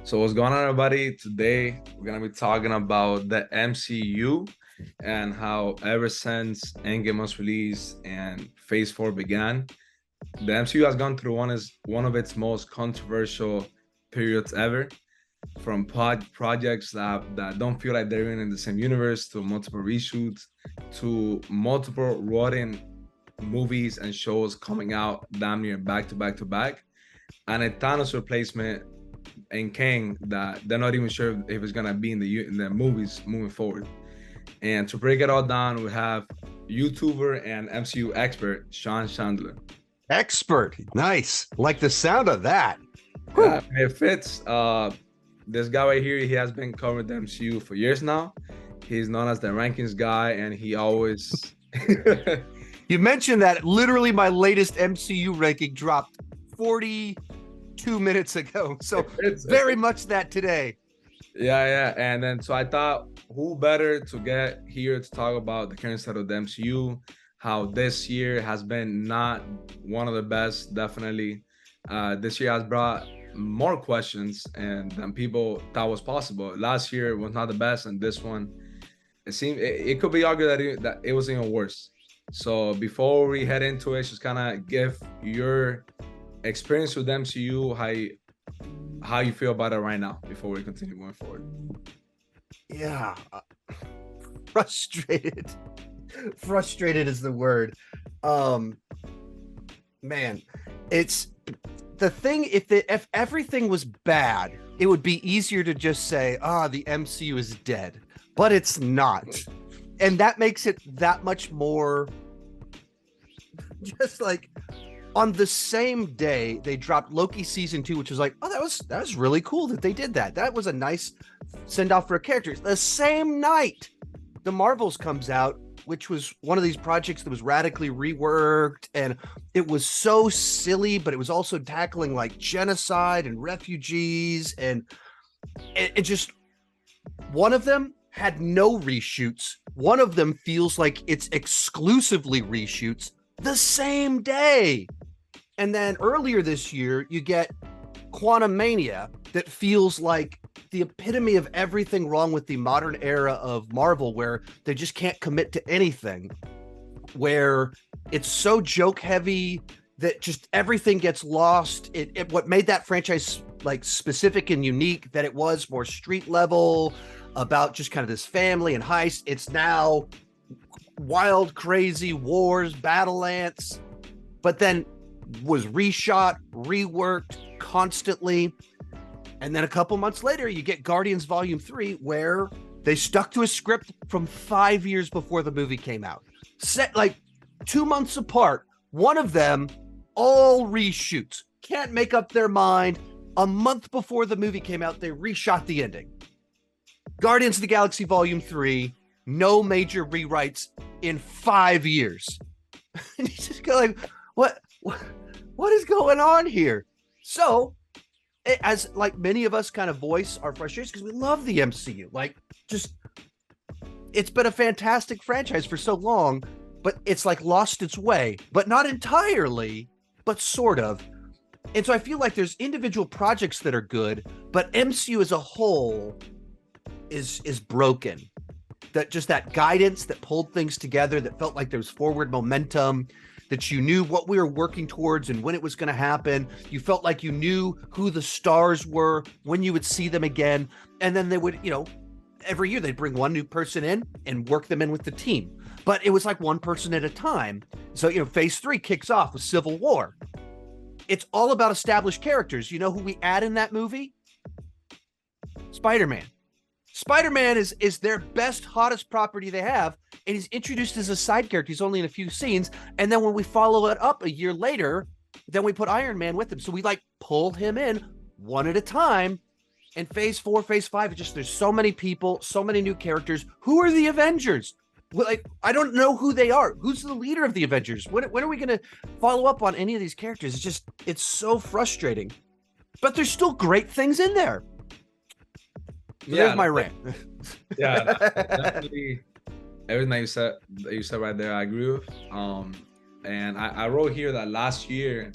So what's going on, everybody? Today we're gonna be talking about the MCU and how ever since Endgame was released and Phase 4 began, the MCU has gone through one of its most controversial periods ever. From projects that don't feel like they're in the same universe to multiple reshoots to multiple rotten movies and shows coming out damn near back to back to back, and a Thanos replacement and Kang that they're not even sure if it's gonna be in the movies moving forward. And to break it all down, we have YouTuber and MCU expert Chandler. Expert. Nice. Like the sound of that. Yeah, Whew. it fits. This guy right here, he has been covering the MCU for years now. He's known as the rankings guy, and he always You mentioned that literally my latest MCU ranking dropped 42 minutes ago. So it very fits. much that today. Yeah. And then so I thought, who better to get here to talk about the current state of the MCU, how this year has been not one of the best, definitely. This year has brought more questions and than people thought was possible. Last year was not the best, and this one, it could be argued that it was even worse. So before we head into it, just kind of give your experience with MCU, how you feel about it right now before we continue moving forward. Yeah. Frustrated. Frustrated is the word. Um man, it's the thing. If everything was bad, it would be easier to just say, the MCU is dead. But it's not. And that makes it that much more just like on the same day they dropped Loki season 2, which was like, that was really cool that they did that. That was a nice send off for characters. The same night the Marvels comes out, which was one of these projects that was radically reworked, and it was so silly, but it was also tackling like genocide and refugees, and it just, one of them had no reshoots. One of them feels like it's exclusively reshoots the same day. And then earlier this year, you get Quantum Mania that feels like the epitome of everything wrong with the modern era of Marvel, where they just can't commit to anything, where it's so joke heavy that just everything gets lost. What made that franchise like specific and unique, that it was more street level about just kind of this family and heist. It's now wild, crazy wars, battle ants, but then was reshot, reworked constantly. And then a couple months later, you get Guardians Volume 3, where they stuck to a script from 5 years before the movie came out. Set like 2 months apart. One of them, all reshoots. Can't make up their mind. A month before the movie came out, they reshot the ending. Guardians of the Galaxy Volume 3, no major rewrites in 5 years. And you just go like, what is going on here? So, as like many of us kind of voice our frustrations, because we love the MCU, like, just, it's been a fantastic franchise for so long, but it's like lost its way, but not entirely, but sort of. And so I feel like there's individual projects that are good, but MCU as a whole is broken. That just that guidance that pulled things together, that felt like there was forward momentum, that you knew what we were working towards and when it was going to happen. You felt like you knew who the stars were, when you would see them again. And then they would, every year they'd bring one new person in and work them in with the team. But it was like one person at a time. So, Phase 3 kicks off with Civil War. It's all about established characters. You know who we add in that movie? Spider-Man. Spider-Man is their best, hottest property they have, and he's introduced as a side character. He's only in a few scenes, and then when we follow it up a year later, then we put Iron Man with him. So we like pull him in one at a time. And Phase 4, Phase 5, it's just, there's so many people, so many new characters. Who are the Avengers? Well, like, I don't know who they are. Who's the leader of the Avengers? When are we going to follow up on any of these characters? It's so frustrating. But there's still great things in there. So Yeah, there's my rant. yeah, definitely. Everything that you said right there, I agree with. And I wrote here that last year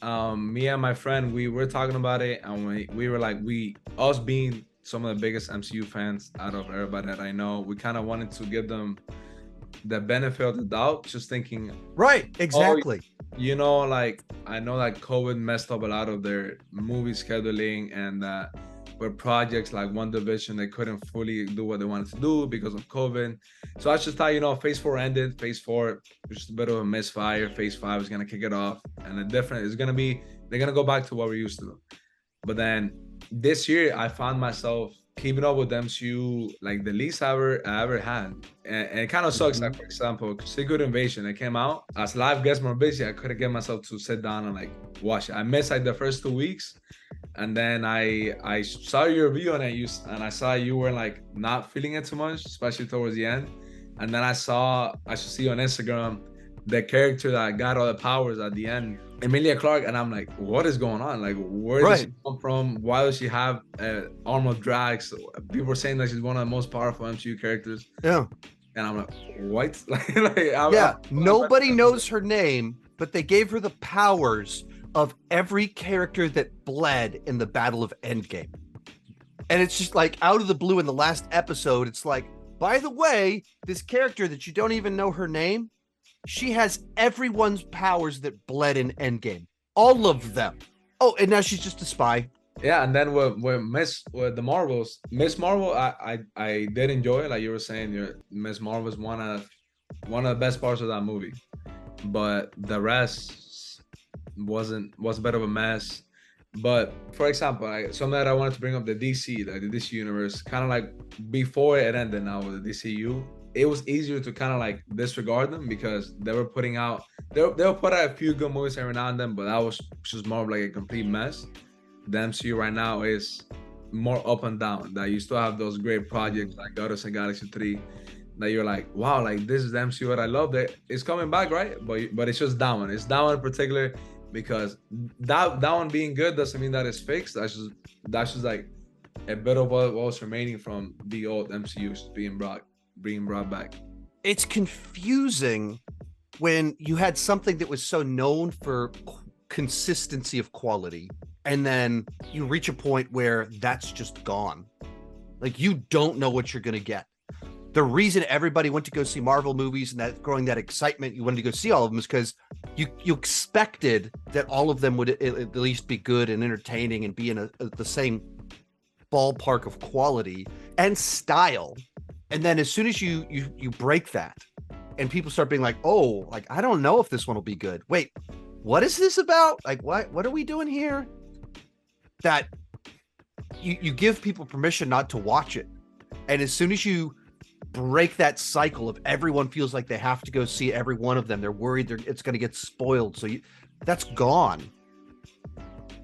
Me and my friend, we were talking about it, and we were like, us being some of the biggest MCU fans out of everybody that I know, we kind of wanted to give them the benefit of the doubt, just thinking, Right, oh, exactly. like I know that COVID messed up a lot of their movie scheduling, and with projects like One Division, they couldn't fully do what they wanted to do because of COVID. So I just thought, Phase 4 ended. Phase 4 was just a bit of a misfire. Phase 5 is gonna kick it off, and the different is gonna be they're gonna go back to what we're used to. But then this year, I found myself keeping up with MCU like the least I ever had, and it kind of sucks. Like Mhm. for example, Secret Invasion, it came out as life gets more busy. I couldn't get myself to sit down and like watch it. I missed like the first 2 weeks, and then I saw your review on it. And I saw you were like not feeling it too much, especially towards the end. And then I should see on Instagram the character that got all the powers at the end, Emilia Clarke, and I'm like, what is going on? Like, where does she Right. come from? Why does she have armored drags? People are saying that she's one of the most powerful MCU characters, Yeah. and I'm like, what? Yeah. Nobody knows her name, but they gave her the powers of every character that bled in the Battle of Endgame. And it's just like out of the blue in the last episode, it's like, by the way, this character that you don't even know her name, she has everyone's powers that bled in Endgame. All of them. Oh, and now she's just a spy. Yeah, and then with the Marvels, Miss Marvel, I did enjoy it. Like you were saying, your Miss Marvel is one of the best parts of that movie, but the rest was a bit of a mess. But for example, something that I wanted to bring up, the DC, like the DC universe, kind of like before it ended now with the DCU, it was easier to kind of like disregard them because they were putting out they'll put out a few good movies every now and then, but that was just more of like a complete mess. The MCU right now is more up and down. That you still have those great projects like Guardians of Galaxy 3 that you're like, wow, like this is the MCU that I love. That it's coming back, right? But it's just that one. It's that one in particular because that one being good doesn't mean that it's fixed. That's just like a bit of what was remaining from the old MCU being brought back. It's confusing when you had something that was so known for consistency of quality, and then you reach a point where that's just gone. Like you don't know what you're going to get. The reason everybody went to go see Marvel movies and that growing that excitement, you wanted to go see all of them, is because you expected that all of them would at least be good and entertaining and be in the same ballpark of quality and style. And then as soon as you break that, and people start being like, oh, like I don't know if this one will be good. Wait, what is this about? Like what are we doing here? That you give people permission not to watch it. And as soon as you break that cycle of everyone feels like they have to go see every one of them, they're worried it's going to get spoiled. So that's gone.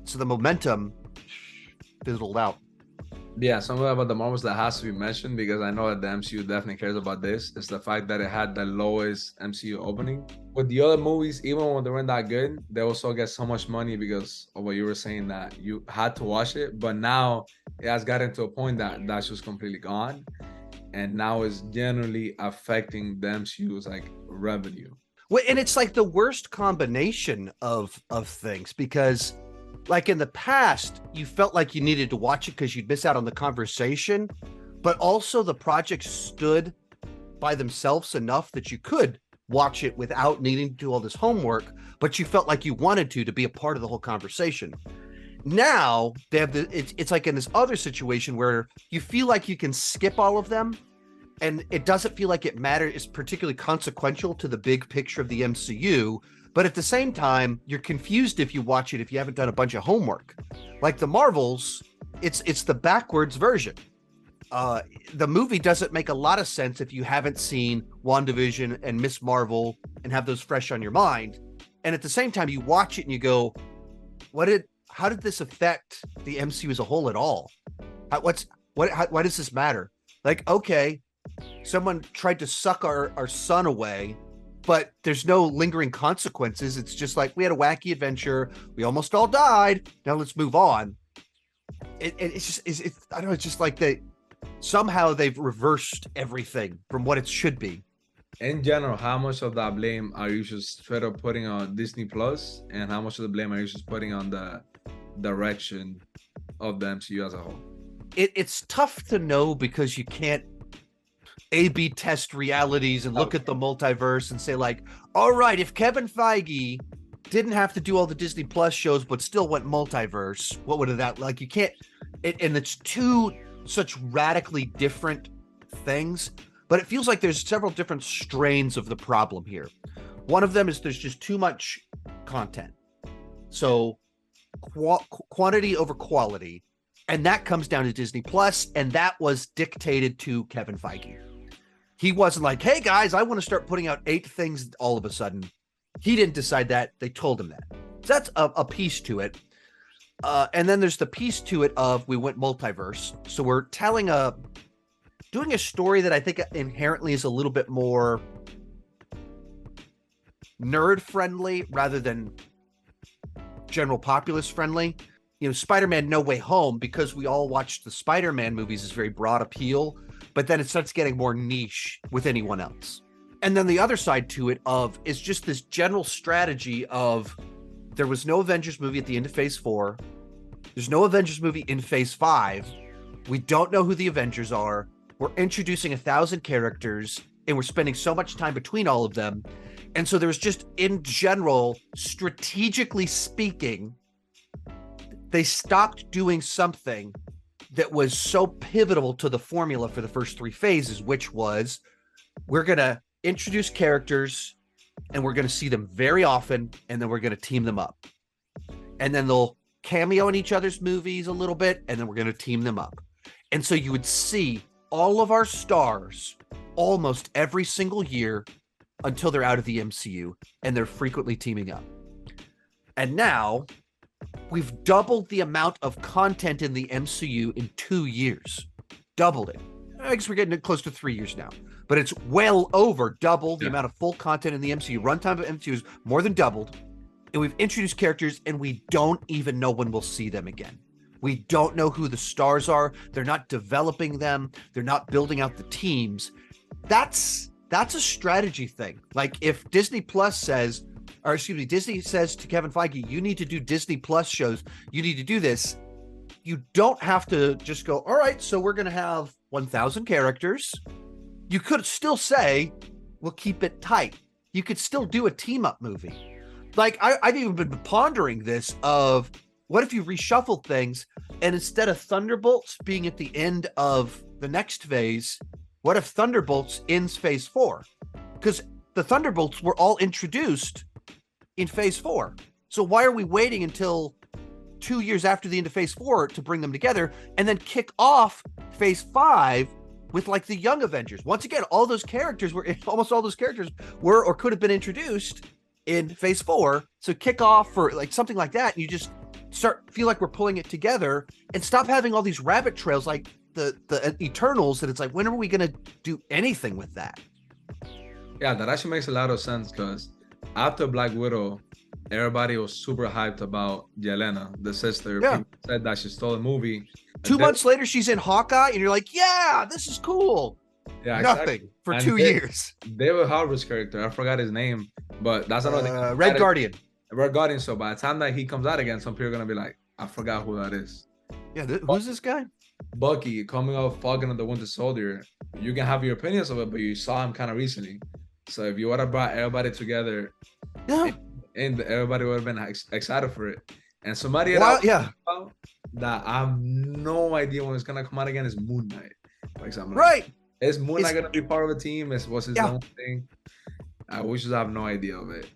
So the momentum fizzled out. Yeah, something about the Marvels that has to be mentioned because I know that the MCU definitely cares about this. Is the fact that it had the lowest MCU opening. With the other movies, even when they weren't that good, they also get so much money because of what you were saying that you had to watch it. But now it has gotten to a point that that's just completely gone, and now it's generally affecting the MCU's like revenue. Well, and it's like the worst combination of things because like in the past, you felt like you needed to watch it because you'd miss out on the conversation, but also the projects stood by themselves enough that you could watch it without needing to do all this homework, but you felt like you wanted to be a part of the whole conversation. Now they have it's like in this other situation where you feel like you can skip all of them and it doesn't feel like it matters, it's particularly consequential to the big picture of the MCU. But at the same time, you're confused if you watch it if you haven't done a bunch of homework. Like the Marvels, it's the backwards version. The movie doesn't make a lot of sense if you haven't seen WandaVision and Miss Marvel and have those fresh on your mind. And at the same time, you watch it and you go, how did this affect the MCU as a whole at all? Why does this matter? Like, okay, someone tried to suck our son away, but there's no lingering consequences. It's just like we had a wacky adventure. We almost all died. Now let's move on. It's I don't know. It's just like somehow they've reversed everything from what it should be. in general, how much of that blame are you just straight up putting on Disney Plus, and how much of the blame are you just putting on the direction of the MCU as a whole? It's tough to know because you can't A/B test realities and look at the multiverse and say like, all right, if Kevin Feige didn't have to do all the Disney Plus shows but still went multiverse, what would that like? You can't. And it's two such radically different things, but it feels like there's several different strains of the problem here. One of them is there's just too much content, so quantity over quality, and that comes down to Disney Plus, and that was dictated to Kevin Feige. He wasn't like, hey guys, I want to start putting out 8 things all of a sudden. He didn't decide that. They told him that. So that's a piece to it. And then there's the piece to it of we went multiverse. So we're doing a story that I think inherently is a little bit more nerd friendly rather than general populace friendly. You know, Spider-Man No Way Home, because we all watched the Spider-Man movies, is very broad appeal, but then it starts getting more niche with anyone else. And then the other side to it of is just this general strategy of there was no Avengers movie at the end of Phase 4. There's no Avengers movie in Phase 5. We don't know who the Avengers are. We're introducing 1,000 characters, and we're spending so much time between all of them. And so there's just, in general, strategically speaking, they stopped doing something that was so pivotal to the formula for the first 3 phases, which was we're going to introduce characters and we're going to see them very often, and then we're going to team them up. And then they'll cameo in each other's movies a little bit, and then we're going to team them up. And so you would see all of our stars almost every single year until they're out of the MCU, and they're frequently teaming up. And now we've doubled the amount of content in the MCU in 2 years. Doubled it. I guess we're getting close to 3 years now, but it's well over double the amount of full content in the MCU. Runtime of MCU is more than doubled, and we've introduced characters, and we don't even know when we'll see them again. We don't know who the stars are. They're not developing them. They're not building out the teams. That's a strategy thing. Like if Disney Plus says, or excuse me, Disney says to Kevin Feige, you need to do Disney Plus shows. You need to do this. You don't have to just go, all right, so we're going to have 1,000 characters. You could still say, we'll keep it tight. You could still do a team-up movie. Like, I've even been pondering this of, what if you reshuffle things, and instead of Thunderbolts being at the end of the next phase, what if Thunderbolts ends Phase 4? Because the Thunderbolts were all introduced in Phase 4. So why are we waiting until 2 years after the end of Phase 4 to bring them together and then kick off Phase 5 with like the Young Avengers? Once again, almost all those characters were or could have been introduced in Phase 4. So kick off for like something like that, and you just feel like we're pulling it together and stop having all these rabbit trails like the Eternals, that it's like, when are we going to do anything with that? Yeah, that actually makes a lot of sense, because after Black Widow, everybody was super hyped about Yelena, the sister. Yeah. People said that she stole the movie. 2 months later, she's in Hawkeye, and you're like, yeah, this is cool. Yeah, Nothing exactly. for and 2 years. David Harbour's character, I forgot his name, but that's another thing. Red Guardian. Red Guardian. So by the time that he comes out again, some people are gonna be like, I forgot who that is. Yeah, who's this guy? Bucky coming off Falcon and the Winter Soldier. You can have your opinions of it, but you saw him kind of recently. So if you would have brought everybody together, yeah, and everybody would have been excited for it. And somebody that I have no idea when it's gonna come out again is Moon Knight, for example. Right. Is Moon Knight gonna be part of a team? What's his own thing? We just have no idea of it.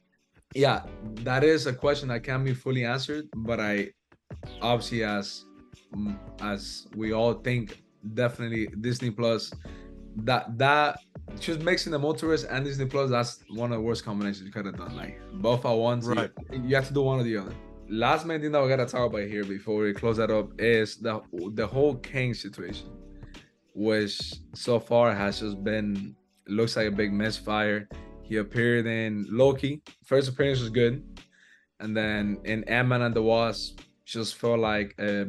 Yeah, that is a question that can't be fully answered, but I obviously, as we all think, definitely Disney Plus, that just mixing the multiverse and Disney Plus, that's one of the worst combinations you could have done. Like both at once, right? You have to do one or the other. Last main thing that we gotta talk about here before we close that up is the whole Kang situation, which so far has just been, looks like a big misfire. He appeared in Loki. First appearance was good, and then in Ant-Man and the Wasp, just felt like a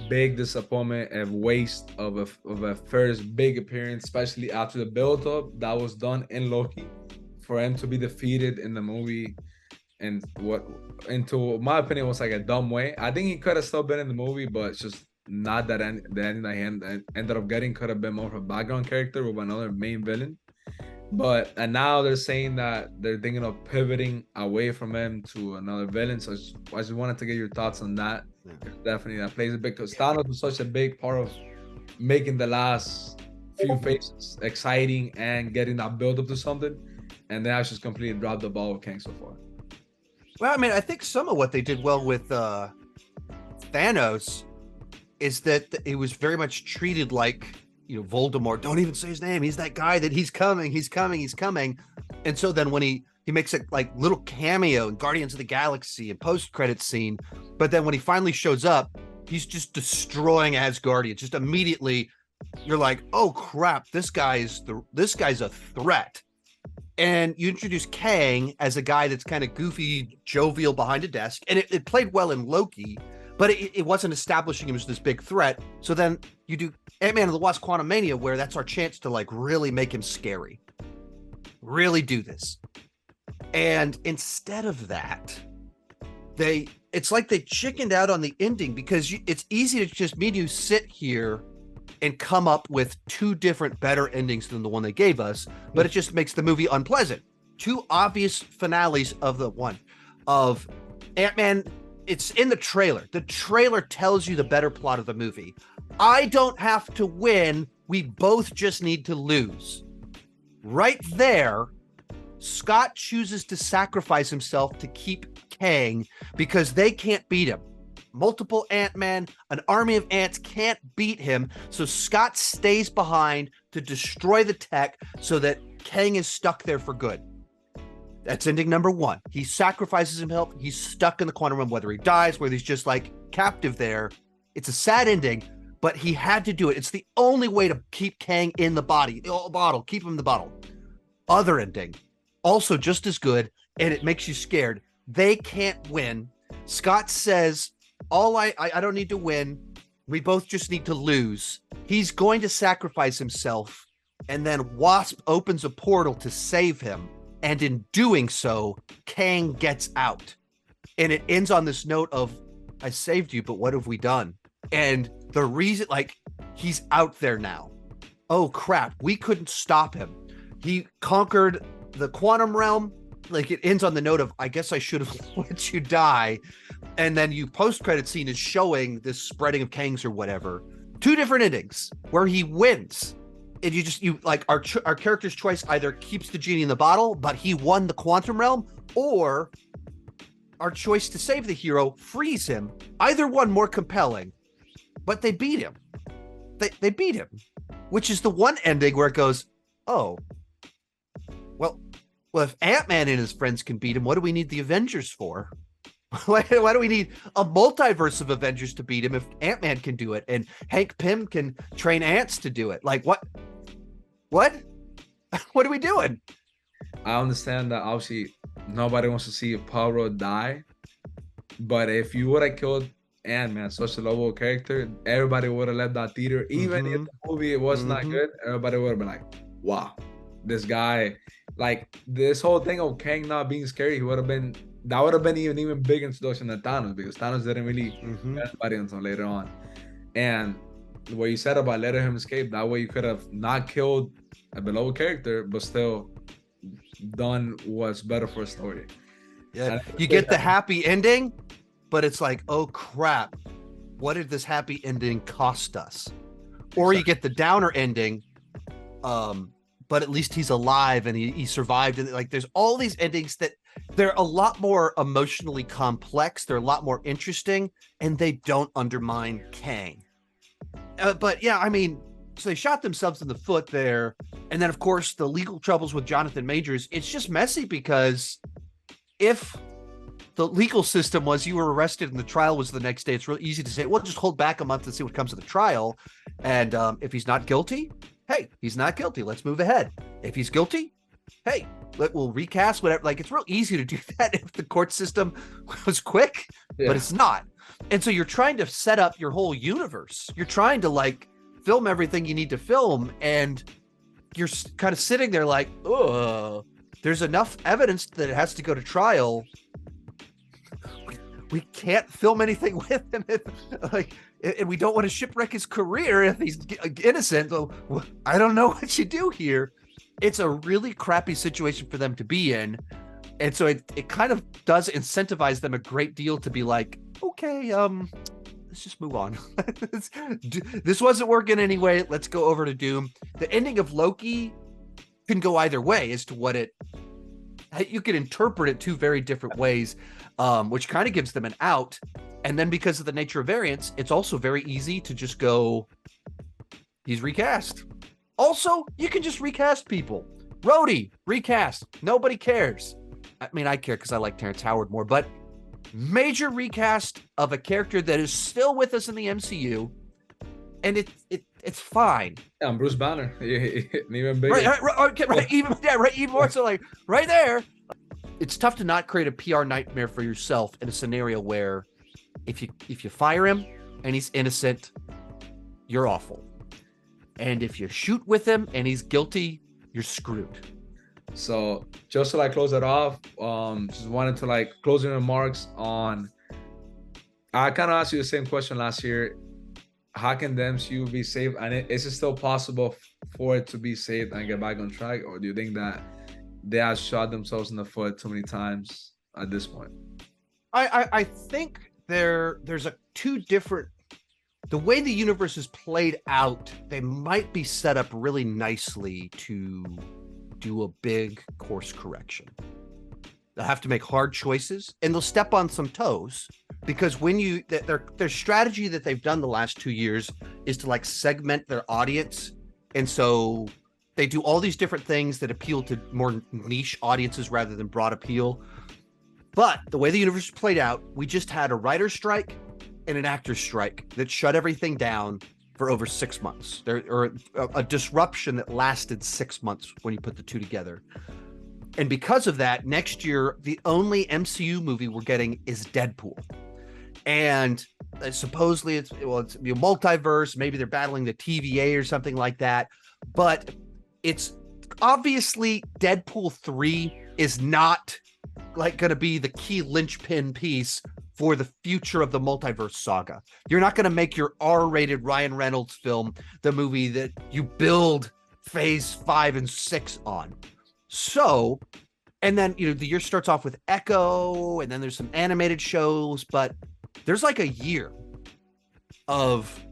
big disappointment, a waste of a first big appearance, especially after the build up that was done in Loki, for him to be defeated in the movie. And what, into my opinion, was like a dumb way. I think he could have still been in the movie, but it's just not that the ending that he ended up getting could have been more of a background character with another main villain. But and now they're saying that they're thinking of pivoting away from him to another villain. So I just wanted to get your thoughts on that. Yeah. Definitely that plays a big, because Thanos was such a big part of making the last few phases exciting and getting that build up to something. And they actually just completely dropped the ball with Kang so far. Well, I mean, I think some of what they did well with Thanos is that it was very much treated like, Voldemort. Don't even say his name. He's that guy that he's coming. And so then when he makes it like little cameo in Guardians of the Galaxy and post-credit scene, but then when he finally shows up, he's just destroying Asgardians. Just immediately, you're like, oh crap, this guy's a threat. And you introduce Kang as a guy that's kind of goofy, jovial behind a desk, and it played well in Loki, but it wasn't establishing him as this big threat. So then you do Ant-Man and the Wasp: Quantumania, where that's our chance to like really make him scary, really do this. And instead of that, it's like they chickened out on the ending, because it's easy to just me and you sit here and come up with two different better endings than the one they gave us, but it just makes the movie unpleasant. Two obvious finales of Ant-Man. It's in the trailer. The trailer tells you the better plot of the movie. I don't have to win. We both just need to lose. Right there, Scott chooses to sacrifice himself to keep Kang because they can't beat him. Multiple Ant-Man, an army of ants can't beat him. So Scott stays behind to destroy the tech so that Kang is stuck there for good. That's ending number one. He sacrifices himself. He's stuck in the quantum realm, whether he dies, whether he's just like captive there. It's a sad ending, but he had to do it. It's the only way to keep Kang in the bottle, keep him in the bottle. Other ending, also just as good, and it makes you scared. They can't win. Scott says, I don't need to win. We both just need to lose. He's going to sacrifice himself, and then Wasp opens a portal to save him. And in doing so, Kang gets out. And it ends on this note of, I saved you, but what have we done? And the reason, like, he's out there now. Oh, crap. We couldn't stop him. He conquered the quantum realm. Like, it ends on the note of, I guess I should have let you die. And then you post-credit scene is showing this spreading of Kangs or whatever. Two different endings where he wins. And our character's choice either keeps the genie in the bottle, but he won the quantum realm, or our choice to save the hero frees him. Either one more compelling, but they beat him. They beat him, which is the one ending where it goes, oh, well, if Ant-Man and his friends can beat him, what do we need the Avengers for? Why do we need a multiverse of Avengers to beat him if Ant-Man can do it and Hank Pym can train ants to do it? Like, what? What are we doing? I understand that obviously nobody wants to see Pablo die, but if you would have killed Ant-Man, such a lovable character, everybody would have left that theater. Even if the movie was not good, everybody would have been like, wow, this guy, like this whole thing of Kang not being scary, that would have been even big introduction to Thanos, because Thanos didn't really get anybody until later on. And what you said about letting him escape, that way you could have not killed a beloved character, but still done what's better for a story. Yeah, you get the happy ending, but it's like, oh crap, what did this happy ending cost us? Or you get the downer ending, but at least he's alive and he survived. And like, there's all these endings that they're a lot more emotionally complex. They're a lot more interesting, and they don't undermine Kang. But yeah, I mean, so they shot themselves in the foot there. And then, of course, the legal troubles with Jonathan Majors. It's just messy, because if the legal system was you were arrested and the trial was the next day, it's real easy to say, well, just hold back a month and see what comes of the trial. And if he's not guilty, hey, he's not guilty. Let's move ahead. If he's guilty, hey, we'll recast whatever. Like, it's real easy to do that if the court system was quick, but it's not. And so you're trying to set up your whole universe. You're trying to like film everything you need to film, and you're kind of sitting there like, oh, there's enough evidence that it has to go to trial. We can't film anything with him if, like, and we don't want to shipwreck his career if he's innocent. So I don't know what you do here. It's a really crappy situation for them to be in. And so it kind of does incentivize them a great deal to be like, okay, let's just move on. This wasn't working anyway. Let's go over to Doom. The ending of Loki can go either way as to what you can interpret it two very different ways, which kind of gives them an out. And then because of the nature of variants, it's also very easy to just go, he's recast. Also, you can just recast people. Rhodey, recast. Nobody cares. I mean, I care because I like Terrence Howard more, but major recast of a character that is still with us in the MCU, and it's fine. Yeah, Bruce Banner, even bigger. Right, even more so, like right there. It's tough to not create a PR nightmare for yourself in a scenario where if you fire him and he's innocent, you're awful, and if you shoot with him and he's guilty, you're screwed. So just to like close it off, just wanted to like closing remarks on, I kind of asked you the same question last year. How can the MCU be saved? And is it still possible for it to be saved and get back on track? Or do you think that they have shot themselves in the foot too many times at this point? I think there's two different, the way the universe is played out, they might be set up really nicely to do a big course correction. They'll have to make hard choices, and they'll step on some toes, because when their strategy that they've done the last 2 years is to like segment their audience. And so they do all these different things that appeal to more niche audiences rather than broad appeal. But the way the universe is played out, we just had a writer's strike and an actor's strike that shut everything down for over 6 months. Or a disruption that lasted 6 months when you put the two together. And because of that, next year, the only MCU movie we're getting is Deadpool. And supposedly it's multiverse. Maybe they're battling the TVA or something like that. But it's obviously Deadpool 3 is not like going to be the key linchpin piece for the future of the multiverse saga. You're not going to make your R-rated Ryan Reynolds film the movie that you build phase 5 and 6 on. So, and then, the year starts off with Echo, and then there's some animated shows, but there's like a year of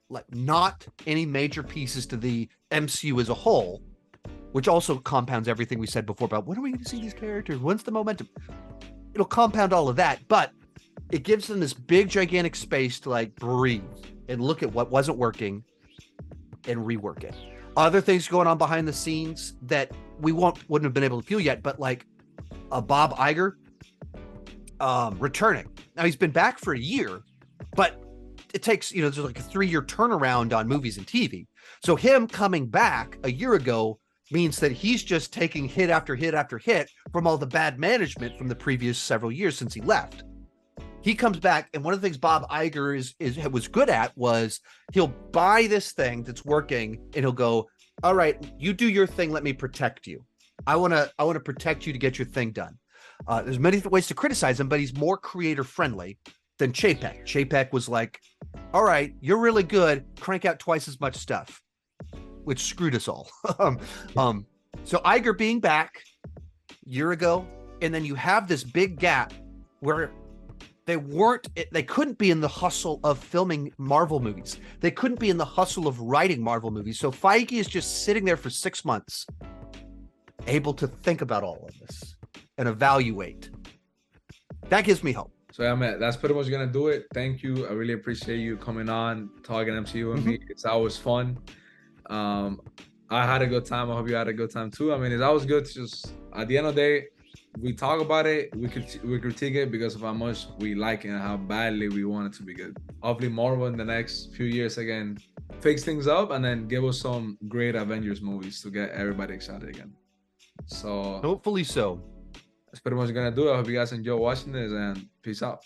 like not any major pieces to the MCU as a whole, which also compounds everything we said before about when are we going to see these characters? When's the momentum? It'll compound all of that, but it gives them this big, gigantic space to like breathe and look at what wasn't working and rework it. Other things going on behind the scenes that we wouldn't have been able to feel yet, but like Bob Iger returning. Now he's been back for a year, but it takes, there's like a 3-year turnaround on movies and TV. So him coming back a year ago means that he's just taking hit after hit after hit from all the bad management from the previous several years since he left. He comes back, and one of the things Bob Iger was good at was he'll buy this thing that's working, and he'll go, all right, you do your thing, let me protect you. I want to protect you to get your thing done. There's many different ways to criticize him, but he's more creator friendly than Chapek. Chapek was like, all right, you're really good, crank out twice as much stuff, which screwed us all. So Iger being back a year ago, and then you have this big gap where they couldn't be in the hustle of filming Marvel movies. They couldn't be in the hustle of writing Marvel movies. So Feige is just sitting there for 6 months, able to think about all of this and evaluate. That gives me hope. So yeah, man, that's pretty much gonna do it. Thank you. I really appreciate you coming on, talking MCU with me. It's always fun. I had a good time. I hope you had a good time too. I mean, it's always good to just, at the end of the day, we talk about it, we critique it because of how much we like it and how badly we want it to be good. Hopefully Marvel in the next few years again fix things up and then give us some great Avengers movies to get everybody excited again. So hopefully so. that's pretty much gonna do it. I hope you guys enjoy watching this, and peace out.